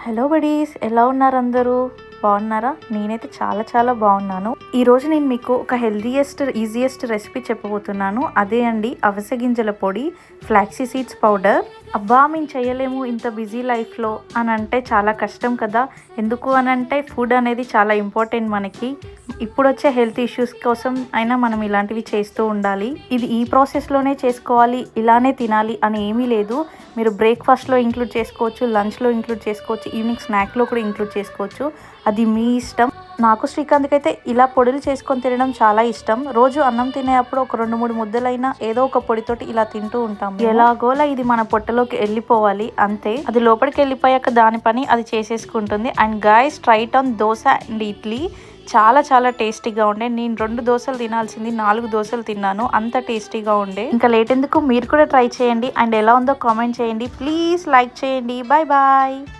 Hello buddies, ఎలా ఉన్నారు అందరూ? బాగున్నారా? నేనైతే చాలా బాగున్నాను. ఈరోజు నేను మీకు ఒక హెల్దీయెస్ట్ ఈజియెస్ట్ రెసిపీ చెప్పబోతున్నాను. అదే అండి అవిసె గింజల పొడి, ఫ్లాక్సీ సీడ్స్ పౌడర్. అబ్బా మేము చేయలేము ఇంత బిజీ లైఫ్లో అని అంటే చాలా కష్టం కదా. ఎందుకు అని అంటే ఫుడ్ అనేది చాలా ఇంపార్టెంట్ మనకి. ఇప్పుడు వచ్చే హెల్త్ ఇష్యూస్ కోసం అయినా మనం ఇలాంటివి చేస్తూ ఉండాలి. ఇది ఈ ప్రాసెస్లోనే చేసుకోవాలి, ఇలానే తినాలి అని ఏమీ లేదు. మీరు బ్రేక్ఫాస్ట్లో ఇంక్లూడ్ చేసుకోవచ్చు, లంచ్లో ఇంక్లూడ్ చేసుకోవచ్చు, ఈవినింగ్ స్నాక్లో కూడా ఇంక్లూడ్ చేసుకోవచ్చు. అది మీ ఇష్టం. నాకు శ్రీకాంత్కి అయితే ఇలా పొడులు చేసుకొని తినడం చాలా ఇష్టం. రోజు అన్నం తినేటప్పుడు ఒక 2-3 ముద్దలైనా ఏదో ఒక పొడితోటి ఇలా తింటూ ఉంటాం. ఎలాగోలా ఇది మన పొట్టలోకి వెళ్ళిపోవాలి అంతే. అది లోపలికి వెళ్ళిపోయాక దాని పని అది చేసేసుకుంటుంది. And guys, try it on dosa and idli. చాలా టేస్టీగా ఉండే. నేను 2 దోశలు తినాల్సింది 4 దోశలు తిన్నాను, అంత టేస్టీగా ఉండే. ఇంకా లేట్ ఎందుకు, మీరు కూడా ట్రై చేయండి. అండ్ ఎలా ఉందో కామెంట్ చేయండి. ప్లీజ్ లైక్ చేయండి. బాయ్.